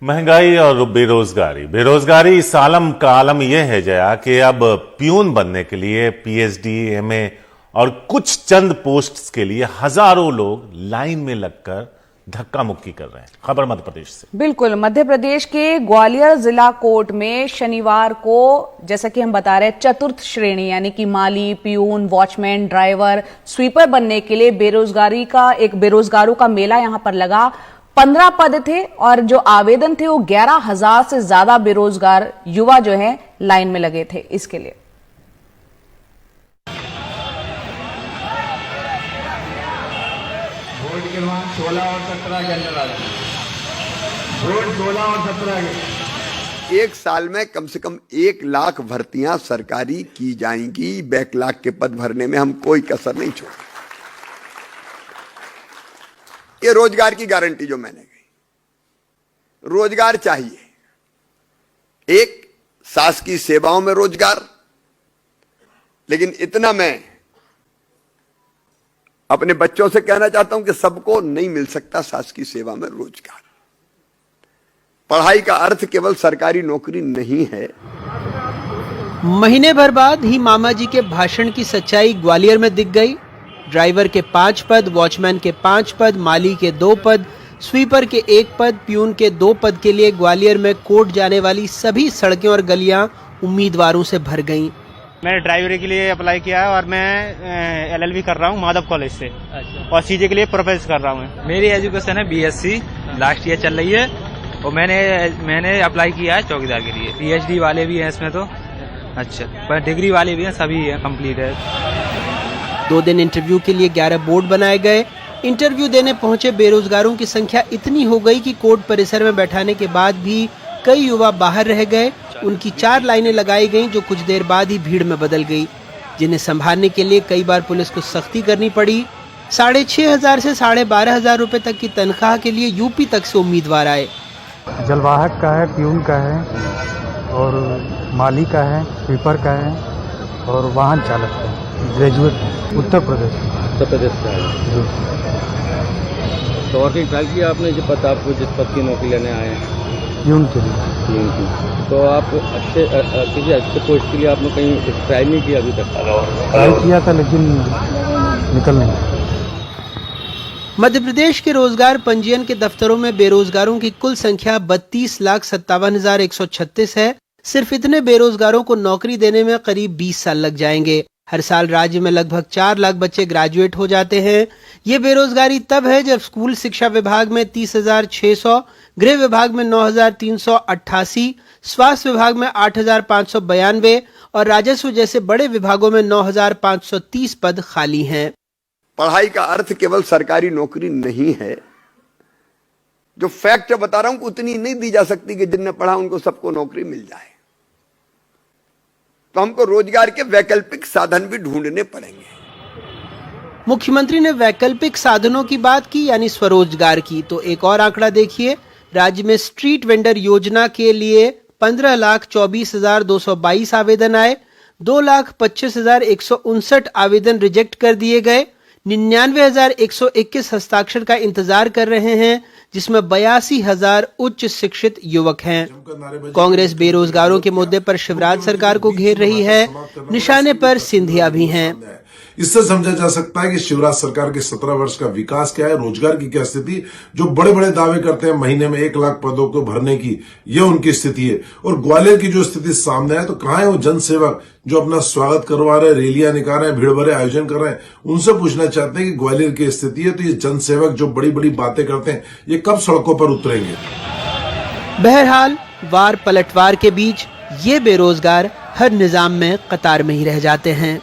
महंगाई और बेरोजगारी इस आलम का आलम यह है जया कि अब प्यून बनने के लिए पीएचडी, एमए और कुछ चंद पोस्ट्स के लिए हजारों लोग लाइन में लगकर धक्का मुक्की कर रहे हैं। खबर मध्य प्रदेश से। बिल्कुल, मध्य प्रदेश के ग्वालियर जिला कोर्ट में शनिवार को, जैसा कि हम बता रहे हैं, चतुर्थ श्रेणी यानी कि माली, प्यून, वॉचमैन, ड्राइवर, स्वीपर बनने के लिए बेरोजगारों का मेला यहां पर लगा। 15 पद थे और जो आवेदन थे वो 11,000 से ज्यादा बेरोजगार युवा जो है लाइन में लगे थे इसके लिए। वोट गिनवा 16 और 17 के अंदर आ जाए। वोट 16 और 17 के। एक साल में कम से कम 1 लाख भर्तियां सरकारी की जाएंगी। बैकलॉग के पद भरने में हम कोई कसर नहीं छोड़ेंगे। ये रोजगार की गारंटी जो मैंने कही, रोजगार चाहिए, एक शासकीय सेवाओं में रोजगार, लेकिन इतना मैं अपने बच्चों से कहना चाहता हूं कि सबको नहीं मिल सकता शासकीय सेवा में रोजगार। पढ़ाई का अर्थ केवल सरकारी नौकरी नहीं है। महीने भर बाद ही मामा जी के भाषण की सच्चाई ग्वालियर में दिख गई। ड्राइवर के 5 पद, वॉचमैन के 5 पद, माली के 2 पद, स्वीपर के 1 पद, प्यून के 2 पद के लिए ग्वालियर में कोर्ट जाने वाली सभी सड़कें और गलियां उम्मीदवारों से भर गईं। मैंने ड्राइवरी के लिए अप्लाई किया है और मैं एलएलबी कर रहा हूँ माधव कॉलेज से। अच्छा। और सीजे के लिए प्रोफेस कर रहा हूँ। मेरी एजुकेशन है बीएससी, लास्ट ईयर चल रही है और मैंने अप्लाई किया है चौकीदार के लिए। पीएचडी वाले भी हैं इसमें तो, अच्छा, पर डिग्री वाले भी हैं, सभी है, कंप्लीट है। 2 दिन इंटरव्यू के लिए 11 बोर्ड बनाए गए। इंटरव्यू देने पहुंचे बेरोजगारों की संख्या इतनी हो गई कि कोर्ट परिसर में बैठाने के बाद भी कई युवा बाहर रह गए। उनकी 4 लाइनें लगाई गईं जो कुछ देर बाद ही भीड़ में बदल गई, जिन्हें संभालने के लिए कई बार पुलिस को सख्ती करनी पड़ी। 6,500 से 12,500 रुपए तक की तनख्वाह के लिए यूपी तक से उम्मीदवार आए। जलवाहक का है, प्यून का है और माली का है, स्वीपर का है और वाहन चालक का है। ग्रेजुएट उत्तर प्रदेश से आए। तो और कहीं ट्राई किया आपने जो पद, आपको जिस पद की नौकरी लेने आए हैं? प्यून के लिए। प्यून की। तो आप किसी अच्छे पोस्ट के लिए आपने कहीं ट्राई नहीं किया अभी तक? ट्राई किया था लेकिन निकल नहीं। मध्य प्रदेश के रोजगार पंजीयन के दफ्तरों में बेरोजगारों की कुल संख्या 32,57,136 है। सिर्फ इतने बेरोजगारों को नौकरी देने में करीब 20 साल लग जाएंगे। हर साल राज्य में लगभग 4 लाख बच्चे ग्रेजुएट हो जाते हैं। ये बेरोजगारी तब है जब स्कूल शिक्षा विभाग में 30,600, गृह विभाग में 9,388, स्वास्थ्य विभाग में 8,592 और राजस्व जैसे बड़े विभागों में 9,530 पद खाली हैं। पढ़ाई का अर्थ केवल सरकारी नौकरी नहीं है। जो फैक्ट बता रहा हूं उतनी नहीं दी जा सकती कि जिनने पढ़ा उनको सबको नौकरी मिल जाए। तो हमको रोजगार के वैकल्पिक साधन भी ढूंढने पड़ेंगे। मुख्यमंत्री ने वैकल्पिक साधनों की बात की, यानी स्वरोजगार की। तो एक और आंकड़ा देखिए, राज्य में स्ट्रीट वेंडर योजना के लिए 15,24,222 आवेदन आए। 2,25,159 आवेदन रिजेक्ट कर दिए गए। 99,121 हस्ताक्षर का इंतजार कर रहे हैं, जिसमें 82,000 उच्च शिक्षित युवक हैं। कांग्रेस बेरोजगारों के मुद्दे पर शिवराज सरकार को घेर रही है। निशाने पर सिंधिया भी हैं। इससे समझा जा सकता है कि शिवराज सरकार के 17 वर्ष का विकास क्या है, रोजगार की क्या स्थिति। जो बड़े बड़े दावे करते हैं महीने में 1 लाख पदों को भरने की, ये उनकी स्थिति है। और ग्वालियर की जो स्थिति सामने है, तो कहां है वो जनसेवक जो अपना स्वागत करवा रहे, रैलियां निकाल रहे हैं, भीड़ भरे आयोजन कर रहे हैं? उनसे पूछना चाहते हैं कि ग्वालियर की स्थिति है, तो ये जनसेवक जो बड़ी बड़ी बातें करते हैं, ये कब सड़कों पर उतरेंगे? बहरहाल वार पलटवार के बीच ये बेरोजगार हर निजाम में कतार में ही रह जाते हैं।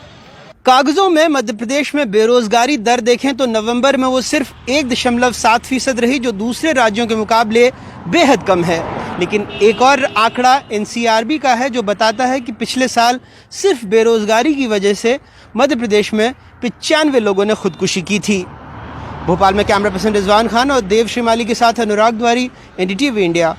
कागजों में मध्य प्रदेश में बेरोजगारी दर देखें तो नवंबर में वो सिर्फ 1.7% रही, जो दूसरे राज्यों के मुकाबले बेहद कम है। लेकिन एक और आंकड़ा एनसीआरबी का है जो बताता है कि पिछले साल सिर्फ बेरोजगारी की वजह से मध्य प्रदेश में 95 लोगों ने खुदकुशी की थी। भोपाल में कैमरा पर्सन रिजवान खान और देव श्रीमाली के साथ अनुराग द्वारी, एनडीटीवी इंडिया।